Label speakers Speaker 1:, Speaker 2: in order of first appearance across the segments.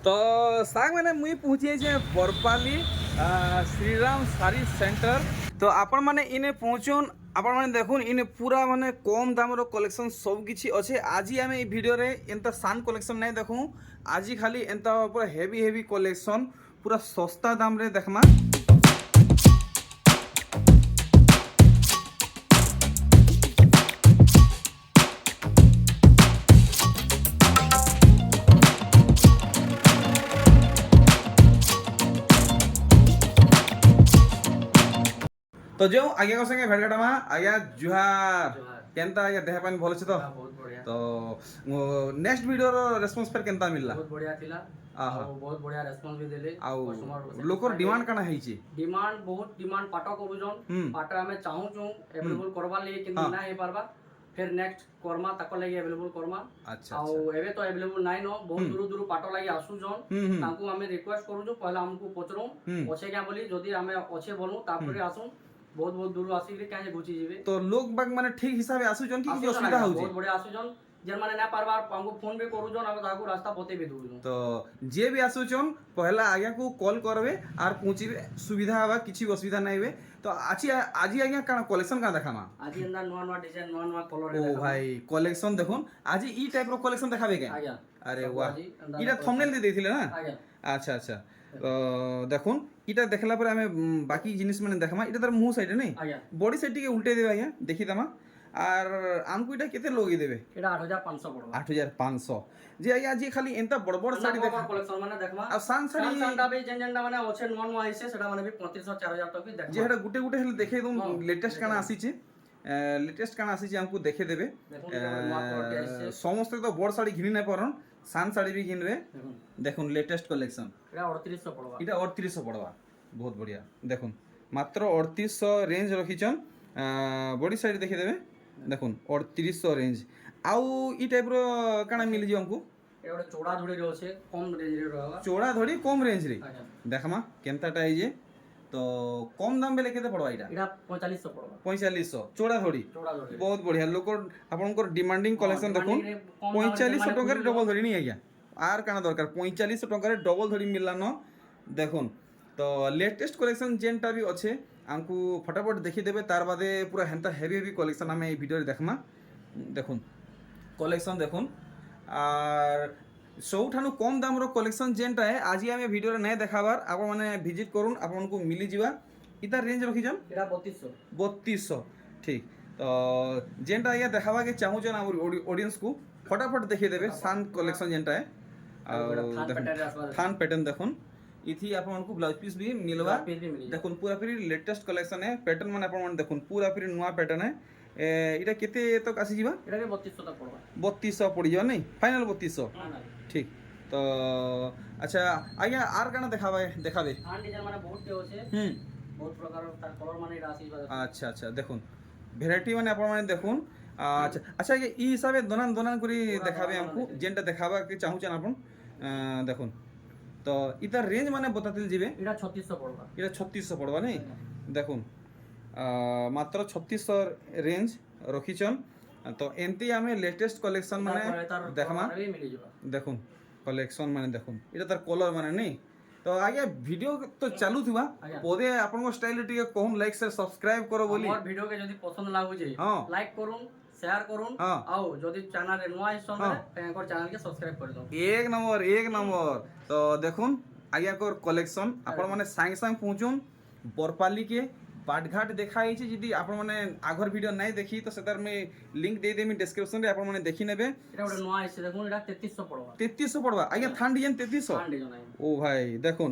Speaker 1: তো সাং মানে মুই পৌঁছিয়েছে বরপালি শ্রীরাম শাড়ি সেন্টার। তো আপন মানে ইনে পৌঁছুন, আপন মানে দেখুন ইনে পুরা মানে কম দামর কলেকশন সব কিছু আছে। আজি আমি এই ভিডিওরে এন্তা সান কলেকশন নাই দেখুন, আজি খালি এন্তা পুরা হেভি হেভি কলেকশন পুরা সস্তা দামরে দেখমা। তো যে আগে সঙ্গে ভেট ঘাটামা আজ্ঞা জুহার কেনতা আজ্ঞা দেহ পানি ভাল আছে তো
Speaker 2: बहुत बढ़िया
Speaker 1: তো নেক্সট ভিডিওর রেসপন্স ফের কেনতা মিললা
Speaker 2: बहुत बढ़िया थिला
Speaker 1: आहा।
Speaker 2: और बहुत बढ़िया रेस्पॉन्स भी देले
Speaker 1: ଆଉ
Speaker 2: कस्टमर
Speaker 1: ଲୋକର ଡିମାଣ୍ଡ କାଣା ହେଇଛି?
Speaker 2: डिमांड बहुत डिमांड पाटा करूजन
Speaker 1: ହୁଁ।
Speaker 2: पाटा हमें चाहू छु अवेलेबल करबा लिए कि
Speaker 1: हाँ।
Speaker 2: ना हे पारबा फिर नेक्स्ट कर्मा ताको लागि अवेलेबल कर्मा
Speaker 1: अच्छा
Speaker 2: आउ
Speaker 1: अच्छा
Speaker 2: एबे तो अवेलेबल नाइ नो बहुत दूर दूर पाटो लागि आसु जन
Speaker 1: हम्म।
Speaker 2: तांको हमें रिक्वेस्ट करू छु पहला हमको पचरो
Speaker 1: हम्म।
Speaker 2: ओछे क्या बोली जदी हमें ओछे बोलू तापरे आसु बहुत बहुत दूर आसी के काहे घुची जिवे
Speaker 1: তো লোক বাগ মানে ঠিক হিসাবে আসুছন কি কিছু অসুবিধা হଉଛି?
Speaker 2: बहुत बढ़िया आसु जन जन माने ना पारबार हमको फोन भी करू जन हम ताको रास्ता बते भी दूर
Speaker 1: তো যে বি আসুছন পহলা আজ্ঞাକୁ কল করবে আর পৌঁছিবে সুবিধা হবা কিছু অসুবিধা নাই হবে। তো আজি আজি আজ্ঞা কাଣା কলেকশন কাଣା দেখামা?
Speaker 2: আজি এন্দা নয়া নয়া ডিজাইন নয়া নয়া কলর
Speaker 1: ও ভাই কলেকশন দেখুন আজি ই টাইপর কলেকশন দেখাবে কে?
Speaker 2: আজ্ঞা
Speaker 1: আরে
Speaker 2: সব
Speaker 1: বাহ,
Speaker 2: আজি এন্দা
Speaker 1: এটা থম্বনেল দিয়ে দিয়েছিলে না?
Speaker 2: আজ্ঞা
Speaker 1: আচ্ছা আচ্ছা। তো দেখুন এটা দেখলা পরে আমি বাকি জিনিস মানে দেখামা। এটা তার মুহ সাইডে নেই,
Speaker 2: আজ্ঞা
Speaker 1: বডি সাইড টিকে উল্টে দেবে আজ্ঞা দেখি দামা। আর আমকু এটা কেতে লগি দেবে?
Speaker 2: এটা 8500 পড়বা
Speaker 1: 8500। যে আজ্ঞা আজি খালি এন্তা বড় বড় শাড়ি দেখা
Speaker 2: কলেকশন মানে দেখবা
Speaker 1: আর সান শাড়ি
Speaker 2: সানটা বি যেন যেনটা মানে আছে নয়া নয়া আইছে সেটা মানে বি 3500 4000 টাকা দেখবা
Speaker 1: যে এটা গুটে গুটে হেলে দেখে দম
Speaker 2: হ্যাঁ,
Speaker 1: লেটেস্ট কানা আসিছে। লেটেস্ট কানা আসিছে আমকু দেখে দেবে।
Speaker 2: দেখুন এটা নয়া কোয়ালিটি আইছে
Speaker 1: সমস্ত তো বড় শাড়ি ঘিনি নাই পারন, সান শাড়ি বি কিনবে।
Speaker 2: দেখুন
Speaker 1: দেখুন লেটেস্ট কালেকশন
Speaker 2: এটা 3800 পড়বা
Speaker 1: এটা 3800 পড়বা। বহুত বঢ়িয়া দেখুন মাত্র 3800 রেঞ্জ রখিছন। বডি সাইড দেখে দেবে দেখুন 3800 রেঞ্জ। আউ ই টাইপর কানা মিলি যাও আমকু
Speaker 2: এটা ଗୋଟେ ଚୋଡ଼ା ଧଡ଼ି ରେ ଅଛି କମ ରେଞ୍ଜ ରେ ରହିବା
Speaker 1: চৌড়া ধরি কম রেঞ্জ রে
Speaker 2: ଆଜ୍ଞା
Speaker 1: দেখামা কেনতাটা এই যে। তো কম দাম বেলে কেতে পড়বা এটা?
Speaker 2: এটা 4500 পড়বা
Speaker 1: 4500 চৌড়া ধরি
Speaker 2: ଚୋଡ଼ା ଧଡ଼ି
Speaker 1: ବହୁତ ବଢିଆ। ଲୋକ ଆପଣଙ୍କର ଡିମାଣ୍ଡିଂ କଲେକ୍ସନ ଦେଖୁନ୍ 4500 ଟଙ୍କାରେ ଡବଲ ଧରି ନି ଆଜ୍ଞା। আর কানা দরকার 4500 টঙ্কারে ডবল ধরি মিললান দেখুন। তো লেটেস্ট কলেকশন যেনটা বি আছে আমকু ফটাফট দেখি দেবে। তার বাদে পুরা হেনতা হেভি হেভি কলেকশন আমি এই ভিডিওরে দেখমা। দেখুন কলেকশন দেখুন। আর ସବୁଠାରୁ କମ୍ ଦାମର କଲେକ୍ସନ୍ ଯେନ୍ଟା ହେ ଆଜି ଆମେ ଭିଡ଼ିଓରେ ନାଇଁ ଦେଖାବାର, ଆପଣମାନେ ଭିଜିଟ୍ କରୁନ୍ ଆପଣଙ୍କୁ ମିଲିଯିବା। ଇତାର ରେଞ୍ଜ ରଖିଛନ୍
Speaker 2: এটা 3200
Speaker 1: 3200 ଠିକ୍। ତ ଯେନ୍ଟା ଆଜ୍ଞା ଦେখাବାକେ ଚାହୁଁଛନ୍ ଆମର ଅଡ଼ିଏନ୍ସକୁ ଫଟାଫଟ ଦେଖେଇ ଦେବେ ସାନ୍ କଲେକ୍ସନ୍ ଯେନ୍ଟା ହେ। ଆଉ
Speaker 2: থান
Speaker 1: ଦେଖୁନ୍
Speaker 2: প্যাটার্ন আসবা
Speaker 1: থান প্যাটার্ন দেখুন। ইথি ଆପଣଙ୍କୁ ব্লাউজ পিস ବି ମିଲବା।
Speaker 2: ପିସ୍ ବି ମିଳିଯିବ
Speaker 1: দেখুন পুরা ফিরি লেটেস্ট কলেকশন হେ। প্যাটার্ন মানে আপনার দেখুন পুরা ফিরি নূয়া প্যাটার্ন হে। এটা কেতে তক আসিଯିବା?
Speaker 2: এটা ବି 3200 টা পড়বা
Speaker 1: 3200 পড়িଯିବ ନାଇଁ ফাইনাল 3200
Speaker 2: না না
Speaker 1: ঠিক। তো আচ্ছা আজ্ঞা আর কানা দেখাবে দেখাবে?
Speaker 2: থান ডিজাইন মানে বহুত কে আছে
Speaker 1: হুম
Speaker 2: বহুত প্রকার তার কলর মানে এটা আসিবা
Speaker 1: আচ্ছা আচ্ছা দেখুন ভ্যারাইটি মানে আপনার মানে দেখুন। আচ্ছা আচ্ছা আজ্ঞা ই হিসাবে দোনান দোনান করে দেখাবে আমকু যেনটা দেখাবা কি চাহুছেন আপন। দেখুন তো ইতার রেঞ্জ মানে বতাতে যাবে।
Speaker 2: এটা 3600 পড়বা
Speaker 1: এটা 3600 পড়বা নাই দেখুন। মাত্র 3600 রেঞ্জ রখিছন। তো এমতি আমি লেটেস্ট কলেকশন মানে দেখামা।
Speaker 2: भी मिल जाबा
Speaker 1: দেখুন কলেকশন মানে দেখুন এটা তার কলর মানে নেই। তো আগে ভিডিও তো চালু থিবা
Speaker 2: আজ্ঞা।
Speaker 1: পদে আপনার স্টাইল টিকে কহুন লাইক শেয়ার সাবস্ক্রাইব করো বলি।
Speaker 2: আমার ভিডিও কে যদি পছন্দ লাগুছে
Speaker 1: হ্যাঁ।
Speaker 2: লাইক করুন শেয়ার করুন
Speaker 1: হ্যাঁ।
Speaker 2: আও যদি চ্যানেল রে নয়া আইছন তাঙ্কর চ্যানেল কে সাবস্ক্রাইব করে দাও
Speaker 1: এক নম্বর এক নম্বর। তো দেখুন আজ্ঞাকর কলেকশন আপন মানে সাঙ্গে সাঙ্গে পৌঁছুন বরপালি কে বাটঘাট দেখা হয়েছে। যদি আপনার মানে আগর ভিডিও নাই দেখি তো সেটার আমি লিঙ্ক দিয়ে দেমি ডেসক্রিপশন রে আপনার মানে দেখি নেবে।
Speaker 2: এটা ওটা নয়া আইছে দেখুন এটা 3300 পড়বা
Speaker 1: 3300 পড়বা আজ্ঞা থান ডিজাইন 3300।
Speaker 2: থান ডিজাইন আই
Speaker 1: ও ভাই দেখুন।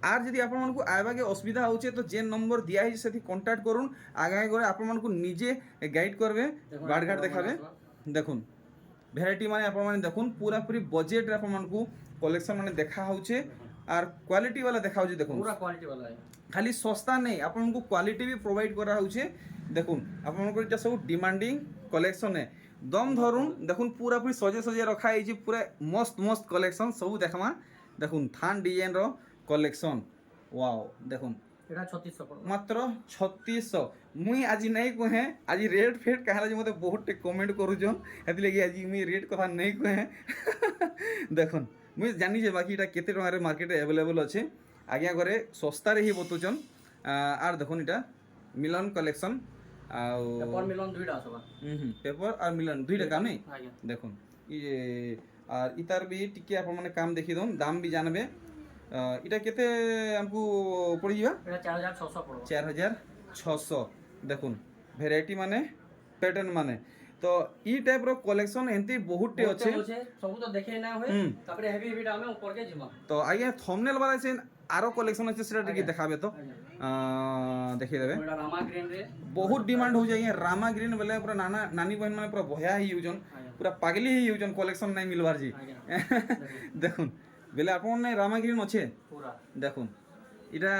Speaker 1: আর যদি আপনার আইবাকে অসুবিধা হচ্ছে তো যে নম্বর দিয়া হয়েছে সেটি কন্ট্যাক্ট করুন। আগে করে আপনার নিজে গাইড করবে বাটঘাট দেখাবে। দেখুন ভ্যারাইটি মানে আপনার মানে দেখুন পুরাপুরি বজেট আপনার কলেকশন মানে দেখা হচ্ছে আর কোয়ালিটি वाला দেখা হচ্ছে। দেখুন
Speaker 2: পুরা কোয়ালিটি वाला है
Speaker 1: খালি সস্তা নেই আপনার কোয়ালিটি বি প্রোভাইড করা হচ্ছে। দেখুন আপনার এটা সব ডিমান্ডিং কলেকশন হে। দম ধরুন দেখুন পুরাপুরি সজে সজে রখা হয়েছে পুরা মস্ত মস্ত কলেকশন সব দেখামা। দেখুন থান ডিজাইনর কলেকশন ওয়াও দেখুন
Speaker 2: এটা 3600 পড়বা
Speaker 1: মাত্র 3600। মুই আজি নাই কহে আজি রেট ফেট কাহালা যে মতে বহুত কমেন্ট করুছন হেতি লাগি আজি মুই রেট কথা নাই কহে। দেখুন ମୁଇଁ ଜାଣିଛେ ବାକି ଏଇଟା କେତେ ଟଙ୍କାରେ ମାର୍କେଟରେ ଆଭେଲେବଲ୍ ଅଛେ ଆଜ୍ଞା ଘରେ ଶସ୍ତାରେ ହିଁ ବତଉଛନ୍ ଆର୍ ଦେଖୁନ୍ ଏଇଟା ମିଲନ କଲେକ୍ସନ୍ ଆଉ
Speaker 2: পেপর মিলন দুইটা আসবা
Speaker 1: পেপর আর মিলন দুইটা কাম নেই
Speaker 2: আଜ୍ଞା
Speaker 1: দেখুন ইয়ে আর ইতার বি টিকে আপন মানে কাম দেখি দন দাম বি জানবে এটা কেতে আমকু পড়ি যা
Speaker 2: এটা 4600 পড়বা
Speaker 1: 4600 দেখুন ভ্যারাইটি মানে প্যাটার্ন মানে তো ই টাইপর কলেকশন এমতি বহুতটি আছে
Speaker 2: সবু তো দেখে না হয় তারপরে হেভি হেভিটা আমি উপরকে জিমা
Speaker 1: তো আজ্ঞা থম্বনেল বালা আছে আরো কলেকশন আছে সেটা টিকে দেখাবে তো দেখি দেবে
Speaker 2: এটা রামা গ্রিন রে
Speaker 1: বহুত ডিমান্ড হচ্ছে আজ্ঞা রামা গ্রিন বেলে পুরা নানা নানি বহন মানে পুরা বঢ়িয়া হি ইউজন পুরা পাগলি হি ইউজন কলেকশন নাই মিলবার জি দেখুন বেলে আপন নাই রামা গ্রিন আছে
Speaker 2: পুরা
Speaker 1: দেখুন এটা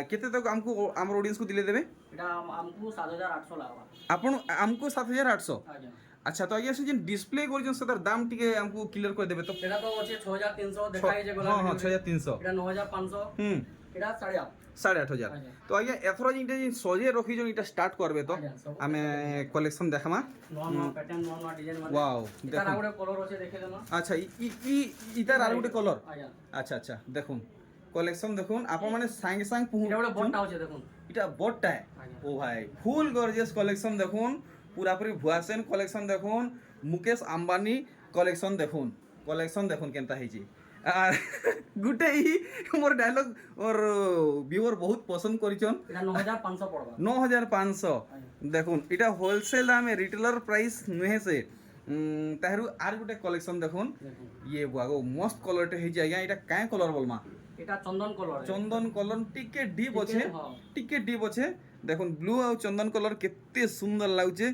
Speaker 1: কেতে তক আমকু আমার অডিয়েন্স কু দিলে দেবে
Speaker 2: এটা আমকু 7800 লাগবা
Speaker 1: আপন আমকু 7800
Speaker 2: আজ্ঞা
Speaker 1: আচ্ছা তো আজ্ঞা সে যে ডিসপ্লে করছেন সেটার দাম টিকে আমকু ক্লিয়ার করে দেবে তো
Speaker 2: এটা তো আছে 6300 দেখাই যে গোলা
Speaker 1: হ্যাঁ 6300
Speaker 2: এটা 9500 এটা 8.5
Speaker 1: 8,500 তো আজ্ঞা এথর যেটা সজে রখিছন এটা স্টার্ট করবে তো আমি কালেকশন দেখামা
Speaker 2: নয়া নয়া প্যাটার্ন নয়া নয়া ডিজাইন মানে
Speaker 1: ওয়াও
Speaker 2: তার আগুড়ে কলর আছে দেখে দেমা
Speaker 1: আচ্ছা ইতার আর গোটে কলর
Speaker 2: আজ্ঞা
Speaker 1: আচ্ছা আচ্ছা দেখুন কলেকশন দেখুন আপন মানে সাঙ্গে সাঙ্গ
Speaker 2: এটা ওটা বড়টা আছে দেখুন
Speaker 1: এটা বড়টা ও ভাই ফুল গর্জিয়াস কলেকশন দেখুন পুরাপুরি ভুয়াসেন কলেকশন দেখুন মুকেশ আম্বানি কলেকশন দেখুন কেনতা হয়েছে আর গুটে মোর ডায়লগ ওর ভিউর বহুত পছন্দ করিছন
Speaker 2: এটা 9500 পড়বা
Speaker 1: 9500 দেখুন এটা হোলসেল দামে রিটেলর প্রাইস নুহে সে তাহরু আর গুটে কলেকশন দেখুন ইয়ে বাগো মস্ত কলরটা হয়েছে আজ্ঞা এটা কায় কলর বলমা
Speaker 2: এটা চন্দন কলর
Speaker 1: টিকে ডিপ আছে দেখুন ব্লু আর চন্দন কলর কেতে সুন্দর লাগুছে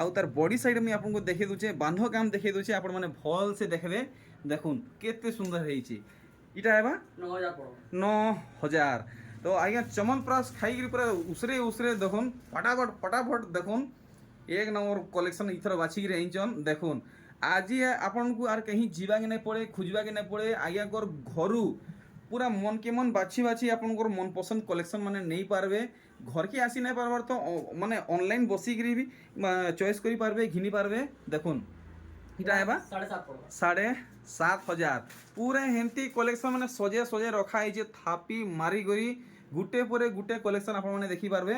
Speaker 1: আউ তার বডি সাইড আমি আপনাকে দেখে দউছে বান্ধ কাম দেখে দউছে আপন মানে ভাল সে দেখবে দেখুন কেতে সুন্দর হয়েছে এটা এবা
Speaker 2: 9000 পড়বা
Speaker 1: 9000 তো আজ্ঞা চমন প্রাস খাইকি পুরা উসরে দেখুন ফটাফট দেখুন এক নম্বর কলেকশন ইথর বাছিকি আইছন দেখুন আজি আপনার আর কहीं जीवा के नहीं पड़े खुजवा के नहीं पड़े आज्ञा कर घरू पूरा मन के मन बाछी आपनकर मन पसंद कलेक्शन माने नहीं पारबे घर के आसी नहीं पारबार तो माने ऑनलाइन बसिक भी चॉइस करी पारबे घिनी पारबे देखुन इटा हेबा
Speaker 2: 7.5 पड़वा
Speaker 1: 7,500 पूरा हेंती कलेक्शन माने सजे रखा है जे थापी मारी गरी गुटे परे गुटे कलेक्शन आपन माने देखि पारबे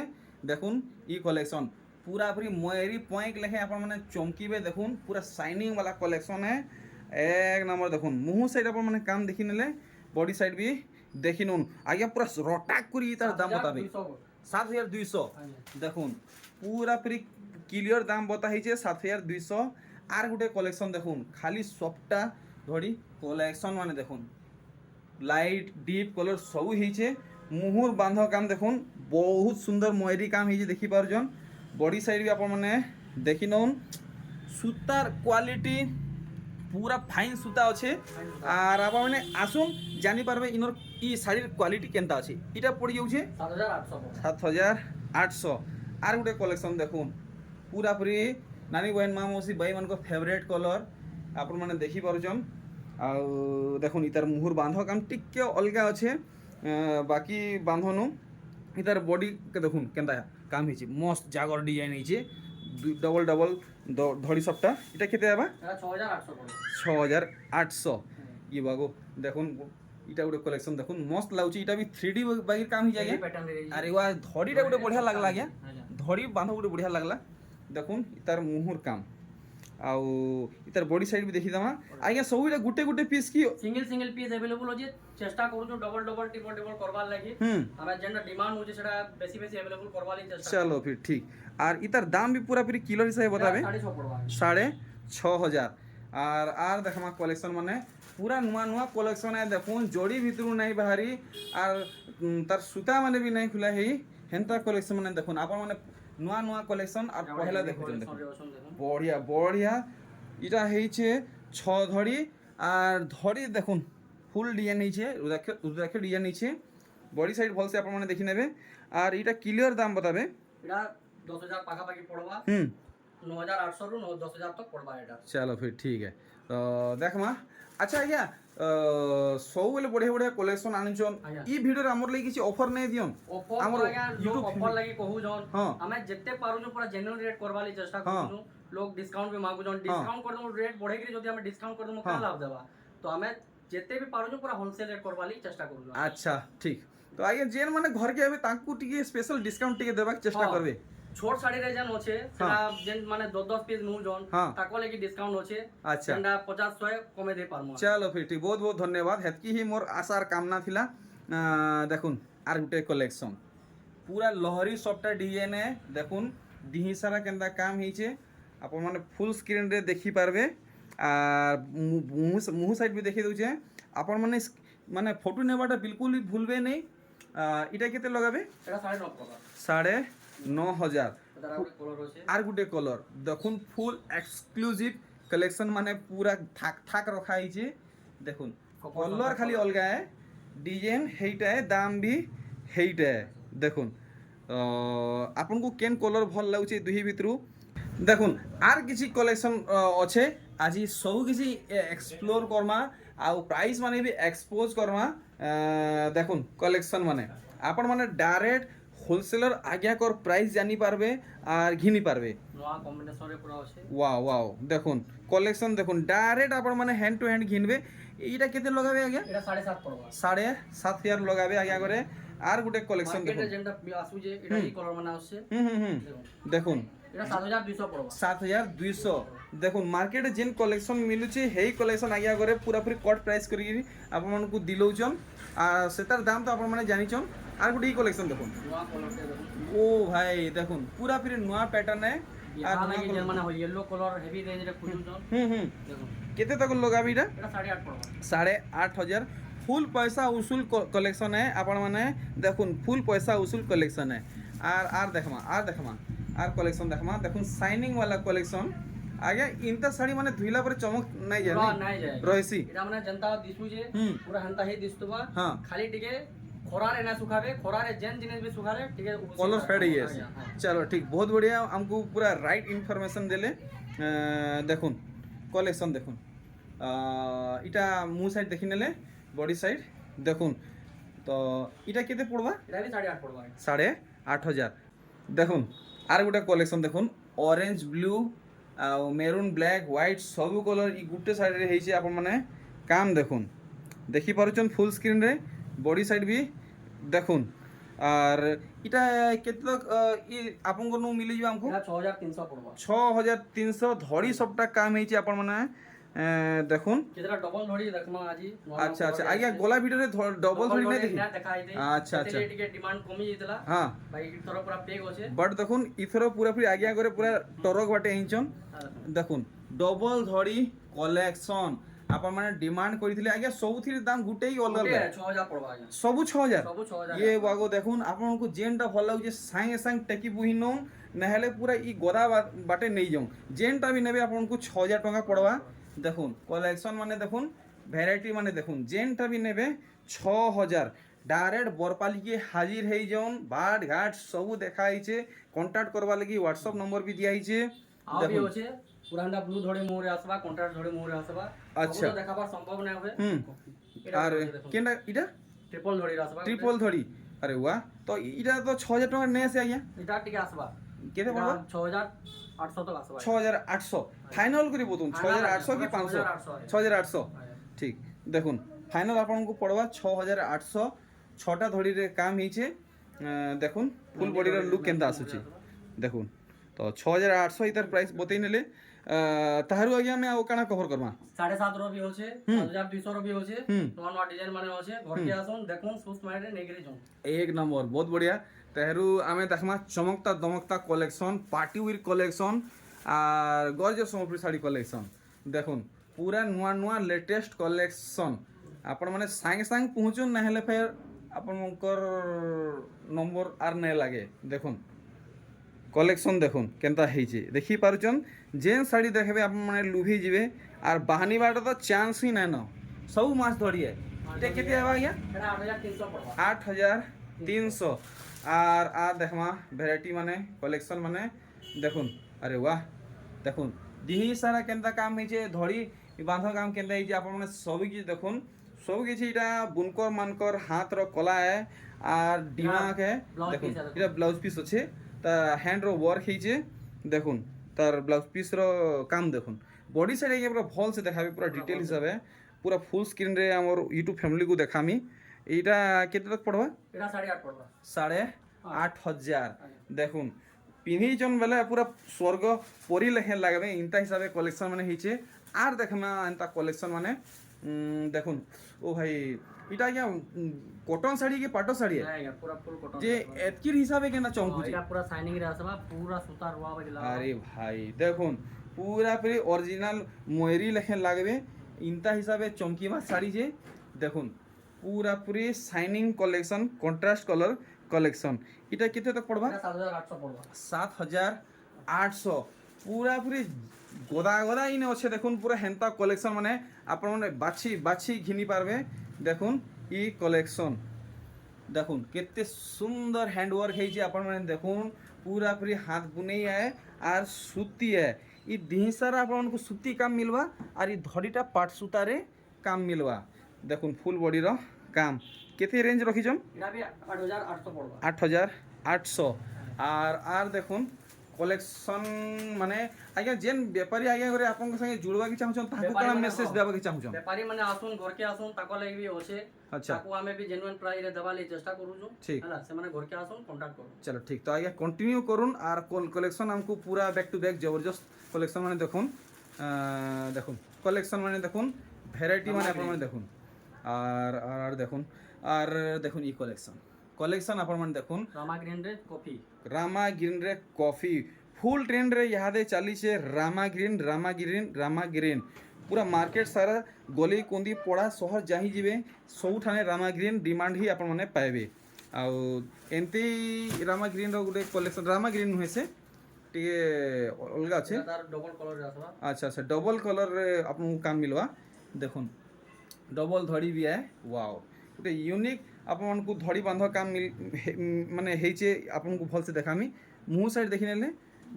Speaker 1: देखुन ई कलेक्शन पूरा पूरी मयरी पॉइंट लेखे आपन माने चमकीबे देखुन पूरा शाइनिंग वाला कलेक्शन है एक नंबर देखुन मुंह साइड आपन माने काम देखि नेले बॉडी साइड भी देखि नुन आगे पूरा रटाक करी तार दाम बताबे 7200 देखुन पूरा पूरी क्लियर दाम बता है 7200 आर गुटे कलेक्शन देखुन खाली सबटा धड़ी कलेक्शन माने देखुन लाइट डीप कलर सब होइछे मुहुर बांध काम देखुन बहुत सुंदर मयरी काम होइछे देखि पारजन बॉडी साइड भी आपन माने देखि नउन सूतार क्वालिटी पूरा फाइन सूता अच्छे और आप मैंने आसुन जानी पारबे इनर ई शाड़ीर क्वालिटी केनता अच्छे इटा पड़ जाउछे 7800 आर गुटे कलेक्शन देखुन पूरा पूरी नानी बहन माँ मौसी भाई मान को फेवरेट कलर आप मैंने देखी पारछन आ देखुन इतार मुहुर बांध काम टिके अलगा अच्छे बाकी बांधनु इतार बॉडी के देखुन केनता काम होइछे मस्त जागर डिजाइन होइछे डबल धड़ी सबटा এটা কেতে আবা 6800 ये बागो দেখুন এটা গুটে কালেকশন দেখুন মস্ত লাগুছে এটা বি 3D বাগির কাম হি যায় আরে ওয়া ধড়িটা গুটে বঢ়িয়া লাগলা গয়া ধড়ি বাঁধ গুটে বঢ়িয়া লাগলা দেখুন ইতার মুহুর কাম আউ ইতার বডি সাইড বি দেখি দমা আজ্ঞা সবুটা গুটে গুটে পিস কি
Speaker 2: সিঙ্গেল পিস अवेलेबल होजे চেষ্টা করুছো ডবল ট্রিপল করবার লাগি আমরা যেটা ডিমান্ড होजे সেটা বেশি अवेलेबल করবার লাগি চেষ্টা
Speaker 1: चलो फिर ठीक আর ইতার দাম বি পুরা পুরি কিলো হিসাবে बताबे 6500 আর দেখমা কালেকশন মানে पूरा नुआ कलेक्शन है देखुन जोड़ी भितर नहीं बाहरी और तार सूता माने भी नहीं खुला है हेंता कलेक्शन माने देखुन आप माने नुआ कलेक्शन और पहला देखुन बढ़िया बढ़िया इटा हेइछे 6 धड़ी और धड़ी देखुन फुल डिजाइन हेइछे रुद्राक्ष डिजाइन हेइछे बॉडी साइड भल से आप माने देखि नेबे और इटा क्लियर दाम बताबे
Speaker 2: एटा 10000 पाका पाकी पड़वा 9800 रु 10000 तक पड़वा एटा
Speaker 1: चलो फिर ठीक है तो देखमा अच्छा आज्ञा सब बेले बढ़िया बढ़िया कलेक्शन आनिछन ई वीडियो रे हमर लागि किछि ऑफर नै दियन
Speaker 2: ऑफर आज्ञा लोग ऑफर लागि कहू जन हमें जत्ते पारू जो पूरा जेन्युइन रेट करवा ਲਈ चेष्टा करू लोग डिस्काउंट भी मांगू जन डिस्काउंट कर दम रेट बढ़े के जदी हमें डिस्काउंट कर दम का लाभ देबा तो हमें যেতে ବି ପାରୁଛୁ ପୁରା ହୋଲସେଲ ରେଟ୍ କରବା ଲାଗି ଚେଷ୍ଟା କରୁଛୁ
Speaker 1: আচ্ছা ঠিক তো আগে যেন মানে ঘরকে হবে তাଙ୍କୁ ଟିକେ স্পেশাল ডিসকাউন্ট ଟିକେ দেবার চেষ্টা
Speaker 2: হ্যাঁ।
Speaker 1: করবে
Speaker 2: छोट साड़ी रे जन होचे सेटा जेन माने 10 पीस नू जन
Speaker 1: हाँ।
Speaker 2: ताको लेके डिस्काउंट होचे
Speaker 1: আচ্ছা
Speaker 2: जेंडा 50 100 কমে দে পারমু
Speaker 1: চলো ফির ঠিক বহুত বহুত ধন্যবাদ হেতকি হি মোর আশার কামনা থিলা দেখুন আর গুটে কলেকশন পুরা লহরি সবটা ডিজাইনে দেখুন ডিহি সারা কেনতা কাম হয়েছে আপন মানে ফুল স্ক্রিন রে দেখি পারবে আর মুহ সাইড বি দেখি দউছে আপন মানে মানে ফটো নেবাটা বিলকুল ভুলবে নেই এটা কেতে লাগাবে
Speaker 2: এটা 9.5 টাকা
Speaker 1: 9,500
Speaker 2: এটার আউট কলর আছে
Speaker 1: আর গুটে কলর দেখুন ফুল এক্সক্লুসিভ কালেকশন মানে পুরা থাক থাক রখা হয়েছে দেখুন কলর খালি অলগা ডিজাইন সেইটায় দাম বি সেইটায় দেখুন আপনার কেন কলর ভাল লাগুছে দুই ভিতরু দেখুন আর কিছু কলেকশন অছে আজি সবু কিছু এক্সপ্লোর করমা আউ প্রাইস মানে বি এক্সপোজ করমা দেখুন কলেকশন মানে আপন মানে ডাইরেক্ট হোলসেলর আজ্ঞাকর প্রাইস জানি পারবে আর ঘিনি পারবে
Speaker 2: নয়া কম্বিনেশন রে পুরা আছে
Speaker 1: ওয়াও ওয়াও দেখুন কলেকশন দেখুন ডাইরেক্ট আপন মানে হ্যান্ড টু হ্যান্ড ঘিনবে এইটা কেতে লগাবে আগে
Speaker 2: এটা 7.5 পড়বা
Speaker 1: 7,500 লগাবে আগে করে আর গুটে কলেকশন দেখুন
Speaker 2: মার্কেটে যেটা আসু যে এটা এই কলর মানে আছে
Speaker 1: দেখুন
Speaker 2: এটা 7200 পড়বা
Speaker 1: 7,200 দেখুন মার্কেটে যেন কলেকশন মিলুছে হেই কলেকশন আজ্ঞা করে পুরাপুরি কট প্রাইস করি আপনার দিলৌছন আর সেটার দাম তো আপনার মানে জানিছন আর গোটে এই কলেকশন দেখুন
Speaker 2: নয়া কলর তে দেখুন
Speaker 1: ও ভাই দেখুন পুরাপুরি নয়া প্যাটার্নে আর
Speaker 2: আর লাগে যে মানে ইয়েলো কলর হেভি রেঞ্জ রে খুঁজুছন দেখুন
Speaker 1: কেতে তক লগাবি এটা
Speaker 2: এটা 8.5 পড়বা
Speaker 1: 8,500 ফুল পয়সা উসুল কলেকশন है আপন মানে দেখুন ফুল পয়সা উসুল কলেকশন है আর দেখমা আর কলেকশন দেখমা দেখুন শাইনিং वाला কলেকশন আগে ইনতা শাড়ি মানে ধুইলা পরে চমক নাই যায়
Speaker 2: পুরা নাই যায়
Speaker 1: রইছি
Speaker 2: এটা মানে জনতা দিসু যে পুরা হন্তা হে দিসতুবা
Speaker 1: হ্যাঁ
Speaker 2: খালি টিকে খরারে না सुखावे খরারে যেন জিনিস भी सुखारे টিকে
Speaker 1: कलर फेड ही है चलो ठीक बहुत बढ़िया हमको पूरा राइट इनफॉरमेशन देले দেখুন কলেকশন দেখুন এটা মুহ সাইড দেখি নেলে বডি সাইড দেখুন তো এটা কেতে পড়বা
Speaker 2: এটা भी 8.5 পড়বা
Speaker 1: 8,500 দেখুন আর গোটা কলেকশন দেখুন orange blue maroon black white সবু কলর ই গুটে সাইড রে হইছে আপন মানে কাম দেখুন দেখি পারুছন ফুল স্ক্রিন রে বডি সাইড বি দেখুন আর এটা কেতে ই আপনকর নু মিলি যাবে আমকো
Speaker 2: এটা 6300 পড়বা
Speaker 1: 6,300 ধড়ি সবটা কাম হইছে আপন মানে দেখুন
Speaker 2: যেটা ডবল ধড়ি দেখমা আজি
Speaker 1: আচ্ছা আচ্ছা আগে গোলা ভিডিওরে ডবল ধড়ি নাই দেখি
Speaker 2: না দেখাই দে
Speaker 1: আচ্ছা আচ্ছা
Speaker 2: টিকে ডিমান্ড কমি যেতলা
Speaker 1: হ্যাঁ
Speaker 2: ভাই ইতর পুরা পেগ আছে
Speaker 1: বাট দেখুন ইথর পুরাপুরি আগে করে পুরা টরক বাটে হিঁচন দেখুন ডবল ধড়ি কলেকশন আপন মানে ডিমান্ড করিଥିଲେ আগে ସବୁଥିରେ দাম গুটেই অলগা অলগা
Speaker 2: 6000 পড়বা আজ্ঞା
Speaker 1: ସବୁ 6,000
Speaker 2: ସବୁ 6000
Speaker 1: ইয়ে বাগো দেখুন আপনাকে যেনটা ভাল লাগুছে সাঙ্গে সাঙ্গ টেকি বুহি নৌ নহলে পুরা ই গদা বাটে নেই যাও যেনটা বি নেবে আপনাকে 6,000 টাকা পড়বা দেখুন কলেকশন মানে দেখুন ভ্যারাইটি মানে দেখুন যেনটা বি নেবে 6,000 ডাইরেক্ট বরপালিকে হাজির হয়ে যাও বাট ঘাট সবু দেখা হয়েছে কন্টাক্ট করবা লাগি হোয়াটসঅ্যাপ নম্বর বি দিয়া হয়েছে
Speaker 2: ଆଉ ବି ଅଛି ପୁରାଣ୍ଡା ବ୍ଲୁ ଧଡ଼ି ମୁହଁରେ আসবা কন্ট্রাক্ট ধଡ଼ି মুহଁରେ আসবা
Speaker 1: আচ্ছা
Speaker 2: দেখাবার সম্ভব না হবে
Speaker 1: আর কেনটা এটা
Speaker 2: ট্রিপল ধଡ଼ି আসবা
Speaker 1: ট্রিপল ধড়ি আরে বাহ তো এটা তো 6,000 টাকা নেই আসে আজ্ঞা
Speaker 2: এটা টিকে আসবা
Speaker 1: কেতে পড়বা
Speaker 2: 6800 তক আসবা
Speaker 1: 6,800 ফাইনাল করি বতুন 6,800 কি 500 6,800 ঠিক দেখুন ফাইনাল আপনাকে পড়বা 6,800 ছটা ধড়িরে কাম হয়েছে দেখুন ফুল বডির লুক কেনতা আসুছে দেখুন তো 6,800 ইতার প্রাইস বতেই নেলে তাহারু আগে আমি আও কানা কভার করমা
Speaker 2: 7.5 रो भी होছে 7200 रो भी होছে নয়া নয়া ডিজাইন মানে होছে ঘরকে আসুন দেখুন সুস মাইরে নেগরে যাও
Speaker 1: এক নম্বর বহুত বড়িয়া তাহারু আমি দেখমা চমকতা দমকতা কলেকশন পার্টি উইর কলেকশন আর গর্জিয়াস সম্বলপুরি শাড়ি কলেকশন দেখুন পুরা নয়া নয়া লেটেস্ট কলেকশন আপন মানে সাঙ্গে সাঙ্গে পৌঁছুন না হলে ফের আপনার নম্বর আর নাই লাগে দেখুন কলেকশন দেখুন কেনতা হয়েছে দেখি পারুছন যেন শাড়ি দেখবে আপনার মানে লুভি যাবে আর বাহানিবাটা তো চান্স হি নাই ন সবু মাছ ধরিয়ে এটা কেতে হবা আজ্ঞা
Speaker 2: এটা 8300 পড়বা
Speaker 1: 8,300 আর দেখমা ভ্যারাইটি মানে কলেকশন মানে দেখুন আরে বাহ দেখুন দিহি সারা কেনতা কাম হয়েছে ধড়ি বাঁধ কাম কেনতা হয়েছে আপনার মানে সবু কিছু দেখুন সবু কিছু এটা বুনকর মানকর হাতর কলা है আর ডিমাক है দেখুন এটা ব্লাউজ পিস আছে তা হ্যান্ডর ওয়ার্ক হয়েছে দেখুন তার ব্লাউজ পিসর কাম দেখুন বডি সাইড পুরা ভাল সে দেখাবে পুরা ডিটেল হিসাবে पूरा फुल स्क्रीन रे हमर यूट्यूब फैमिली को देखामी এইটা কেতে তক পড়বা
Speaker 2: এটা 8.5 পড়বা
Speaker 1: 8,500 দেখুন পিঁধিছন বেলে পুরা স্বর্গ পরি লেখে লাগবে ইনতা হিসাবে কলেকশন মানে হইছে আর দেখনা এনতা কলেকশন মানে দেখুন ও ভাই এটা আজ্ঞা কটন শাড়ি কি পাটো শাড়ি
Speaker 2: না আজ্ঞা পুরা ফুল কটন
Speaker 1: যে এতকির হিসাবে কেনা চমকুছে
Speaker 2: এটা পুরা শাইনিং রে আসবা পুরা সুতার ওয়া বাজলা
Speaker 1: আরে ভাই দেখুন পুরা পুরি অরিজিনাল ময়ূরী লেখে লাগবে ইনতা হিসাবে চমকিবা শাড়ি যে দেখুন पूरा पूरी shining collection contrast colour collection इटा कितने तक पड़वा
Speaker 2: এটা 7800 পড়বা
Speaker 1: 7,800 पूरा पूरी गोदा गोदा इने अच्छे देखुन पूरा हेंता कलेक्शन माने आपण माने बाछी बाछी घिनी पारबे देखुन ई कलेक्शन देखुन केते सुंदर हैंडवर्क हेछि आपण माने देखुन पूरा पूरी हाथ बुनेई है और सूती है ई दिहिसारा आपण को सूती काम मिलवा और ई धड़ीटा पाट सूतारे काम मिलवा দেখুন ফুল বডির কাম কেতে রেঞ্জ রখিছন
Speaker 2: এটা বি 8800 পড়বা
Speaker 1: 8,800 আর দেখুন কলেকশন মানে আজ্ঞা যেন ব্যাপারী আজ্ঞা করে আপনার সঙ্গে জুড়বা কি চাহুছন তাকে কোন মেসেজ দেবা কি চাহুছন
Speaker 2: ব্যাপারী মানে আসুন ঘরকে আসুন তাকে লাগি বি আছে
Speaker 1: আচ্ছা
Speaker 2: তাকু আমি বি জেনুইন প্রাইস রে দেবা লাগি চেষ্টা করুছু
Speaker 1: ঠিক
Speaker 2: হলা সে মানে ঘরকে আসুন কন্টাক্ট করুন
Speaker 1: চলো ঠিক তো আজ্ঞা কন্টিনিউ করুন আর কলেকশন আমকু পুরা ব্যাক টু ব্যাক জবরদস্ত কলেকশন মানে দেখুন দেখুন কলেকশন মানে দেখুন ভ্যারাইটি মানে আপনার মানে দেখুন আর দেখুন ই কলেকশন আপনার মানে দেখুন
Speaker 2: রামা গ্রিন রে কফি
Speaker 1: কফি ফুল ট্রেন্ড রে ইহাদে চালিছে রামা গ্রিন পুরা মার্কেট সারা গলি কুন্দি পড়া সহর যাহি যাবে সবুঠানে রামা গ্রিন ডিমান্ড হি আপনার মানে পাইবে আউ এমতি রামা গ্রিন র গোটে কলেকশন রামা গ্রিন নুহে সে টিকে অলগা আছে
Speaker 2: তার ডবল কলর রে আসবা
Speaker 1: আচ্ছা ডবল কলর রে আপনার কাম মিলবা দেখুন ডবল ধড়ি বি है वाओ गोटे यूनिक आपन को धड़ी बांध काम माने हेचे आपन को भल से देखामी मुंह साइड देखि नेले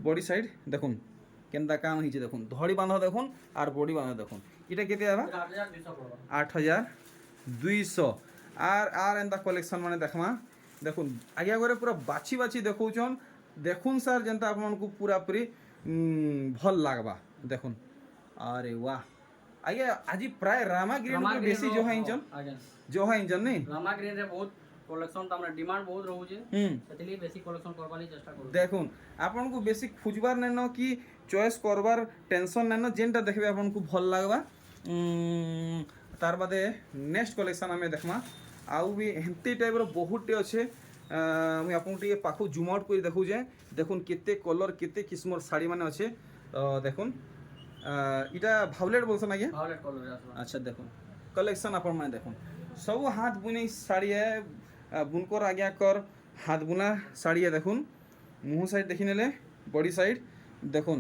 Speaker 1: बॉडी साइड देखुन केनता काम हेचे देखुन धड़ी बांध देखुन और बॉडी बांध देखुन इटा केते आबा
Speaker 2: 8200 पड़वा
Speaker 1: 8,200 আর एंता कलेक्शन माने देखमा देखुन आगे आगे पूरा बाछी बाछी देखौछन देखुन सर जनता आपन को पूरा पूरी भल लागबा देखुन अरे वाह आगे आज प्राय रामा ग्रीन को बेसी जो है इंजन नहीं
Speaker 2: रामा ग्रीन रे बहुत कलेक्शन त हमरा डिमांड बहुत रहउजे सेतली बेसी कलेक्शन करबाली चेष्टा करू
Speaker 1: देखुन आपन को बेसी खुजबार नैनो कि चॉइस करबार टेंशन नैनो जेनटा देखबे आपन को भल लागबा तार बादे नेक्स्ट कलेक्शन हमें देखमा आउ भी हेंती टाइप रो बहुत टे अच्छे मुई आपन टिके पाखु जूम आउट करी देखु जे देखुन केते कलर केते किस्मर साड़ी माने अच्छे देखुन इटा भावलेट बोलसन आगे
Speaker 2: भावलेट कलर आसबा
Speaker 1: अच्छा देखुन कलेक्शन अपन माने देखुन सब हाथ बुनी साड़ी है बुनकर आज्ञा कर हाथ बुना साड़ी है देखुन मुंह साइड देखि नेले बॉडी साइड देखुन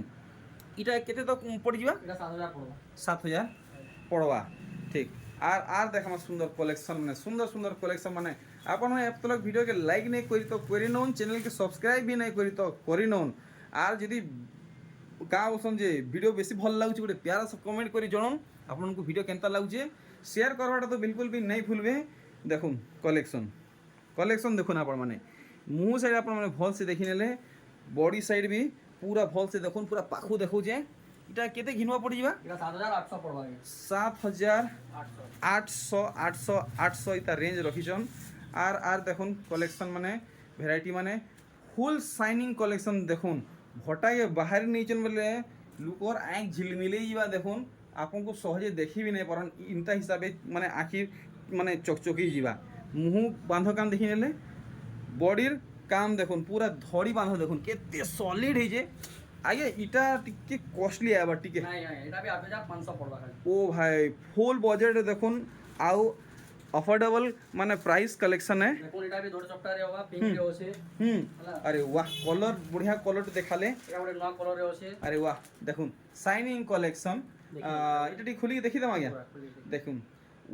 Speaker 1: इटा केते तक पड़ जिबा
Speaker 2: এটা 7000 পড়বা
Speaker 1: 7,000 पड़वा ठीक आर देखा सुंदर कलेक्शन माने सुंदर कलेक्शन माने अपन एप तक वीडियो के लाइक नहीं करी तो करी नौन चैनल के सब्सक्राइब भी नहीं करी तो करी नौन आर जदी का बोलसन जे वीडियो बेसी भल लागुचे गोटे प्यारा सा कमेंट करी जणन आपन को वीडियो केनता लागुचे शेयर करवाटा तो बिल्कुल भी नहीं भूलबे देखुन कलेक्शन देखुन आपन माने मुंह साइड आपन माने भल से देखि नेले बॉडी साइड भी पूरा भल से देखुन पूरा पाखु देखु जे इटा केते घिनवा पड़ जिबा
Speaker 2: এটা 7800 পড়বা
Speaker 1: 7,800 इता रेंज रखिछन आर देखुन कलेक्शन माने वैरायटी माने फुल शाइनिंग कलेक्शन देखुन भटाए बाहर नहीं बोले लुकर आँख झिलमिले जावा देखुन आपन को सहजे देखी भी नहीं पारन इनता हिसाब माने आखिर माने चकचकी जावा मुँह बांध काम देखी नेले बॉडीर काम देखुन पूरा धड़ी बांध देखुन केते सॉलिड है जे आगे इटा टिके कॉस्टली आबा टिके
Speaker 2: नहीं এটা भी 8500 পড়বা খালি
Speaker 1: ओ भाई फुल बजट देखुन आउ अफोर्डेबल माने प्राइस कलेक्शन है
Speaker 2: দেখুন এটা भी 2 সপ্তাহ রে होगा पिंक रे होसे
Speaker 1: अरे वाह कलर बढ़िया कलर देखाले
Speaker 2: এটা ଗୋଟେ নয়া কলর রে होसे
Speaker 1: अरे वाह देखुन शाइनिंग कलेक्शन इटा टी खुली देखि दम आज्ञा देखुन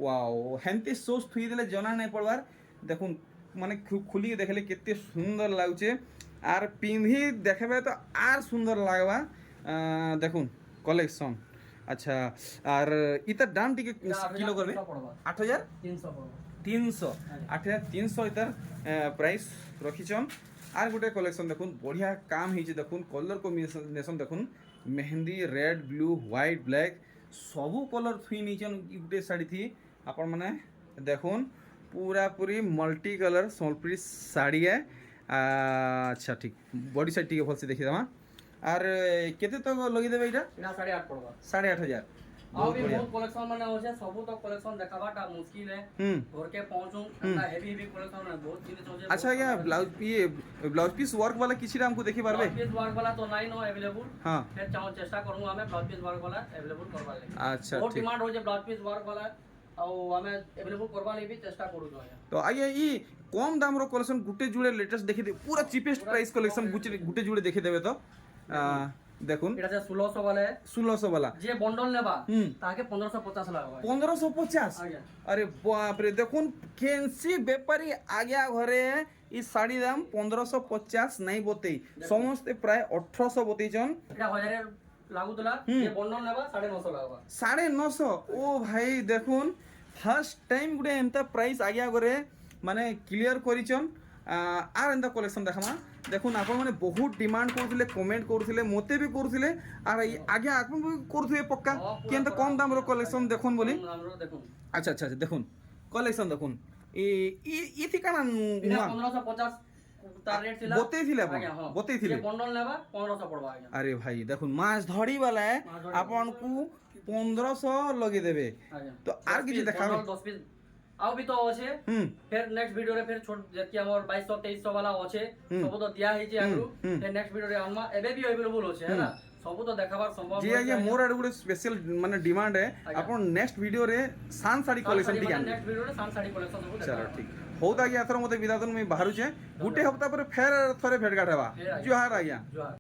Speaker 1: वाओ हेंती सोच थुई देले जना नहीं पड़वार देखुन माने खुली देखले केते सुंदर लागुचे आर पिंधी देखबे तो आर सुंदर लागबा देखुन कलेक्शन अच्छा आर इतर दाम टिके किलो करबे 8,300 8,300 इतर प्राइस रखिछन आर गोटे कलेक्शन देखुन बढ़िया काम हिजे देखुन कलर कॉम्बिनेशन देखुन mehndi red blue white black ସବୁ କଲର୍ ଥୁଇ ନେଇଛନ୍ ଗୋଟେ ଶାଢ଼ୀ ଥି ଆପଣ ମାନେ ଦେଖୁନ୍ पूरा पूरी मल्टी कलर सम्बलपुरी साड़ी है अच्छा ठीक बॉडी साइड टी भल से देखी देवा आर केते तक लगी देबे इटा
Speaker 2: इना 8.5 पड़बा
Speaker 1: 8,500
Speaker 2: आ भी बहुत कलेक्शन माने होछे सब तो कलेक्शन देखाबाटा मुश्किल है घर के पहुंचू इतना हेवी हेवी कलेक्शन है बहुत चीज होछे
Speaker 1: अच्छा या ब्लाउज पीस वर्क वाला किछि हमको देखि पारबे
Speaker 2: ब्लाउज पीस वर्क वाला तो नहीं नो अवेलेबल
Speaker 1: हां
Speaker 2: फिर चाहो चेष्टा करूंगा हमें ब्लाउज पीस वर्क वाला अवेलेबल करवा ले
Speaker 1: अच्छा
Speaker 2: बहुत
Speaker 1: ठीक
Speaker 2: डिमांड होछे ब्लाउज पीस वर्क वाला ଆଉ ଆମେ अवेलेबल करवा ले भी चेष्टा करू जो है
Speaker 1: तो आइए ई कम दाम रो कलेक्शन गुटे जुड़े लेटेस्ट देखि दे पूरा चीपेस्ट प्राइस कलेक्शन गुटे जुड़े देखि देबे तो देखुन
Speaker 2: এটা যে 1600 वाला है
Speaker 1: 1600 वाला
Speaker 2: जे बंडल लेबा ताके 1550 लागबा
Speaker 1: 1550
Speaker 2: आज्ञा
Speaker 1: अरे बाप रे देखुन केनसी बेपारी आज्ञा घरे ई साड़ी दाम 1550 नहीं बतेई समस्त प्राय 1800 बतेइछन
Speaker 2: এটা 1000 लागुतला जे बंडल लेबा 950 लागबा
Speaker 1: 950 ओ भाई देखुन फर्स्ट टाइम गुडे एंता प्राइस आज्ञा घरे माने क्लियर करिछन आर एंता कलेक्शन देखमा देखुन आपण माने बहुत डिमांड करथिले कमेंट करथिले मोते भी करथिले आर आगे आपण भी करथिले पक्का कि एंता कम दाम रो कलेक्शन देखुन बोली
Speaker 2: हमरो देखुन
Speaker 1: अच्छा अच्छा अच्छा देखुन कलेक्शन देखुन ई थी काना
Speaker 2: 1550 तार रेट थिला
Speaker 1: बतेइथिले आपण बतेइथिले
Speaker 2: जे बंडल लेबा 1500 पड़बा आज्ञा
Speaker 1: अरे भाई देखुन माछ धड़ी वाला है आपण को 1500 लगे देबे
Speaker 2: आज्ञा
Speaker 1: तो आर किछि देखाबे
Speaker 2: 10 पीस आउ भी तो अच्छे फिर नेक्स्ट वीडियो रे फिर छोट जेति हमर 2200 2300 वाला अच्छे सब तो दिया है जे आगु फिर नेक्स्ट वीडियो रे हम एबे भी अवेलेबल होछे है ना सब तो देखाबार संभव
Speaker 1: जी आज्ञा मोर आडू गुडे स्पेशल माने डिमांड है आपण नेक्स्ट वीडियो रे सान साड़ी कलेक्शन टी जान
Speaker 2: नेक्स्ट वीडियो रे सान साड़ी कलेक्शन सब
Speaker 1: चलो ठीक होत आज्ञा एथर मते विदातन में बाहरु छे गुटे हफ्ता पर फेर थरे भेट गाठवा जुहार आज्ञा
Speaker 2: जो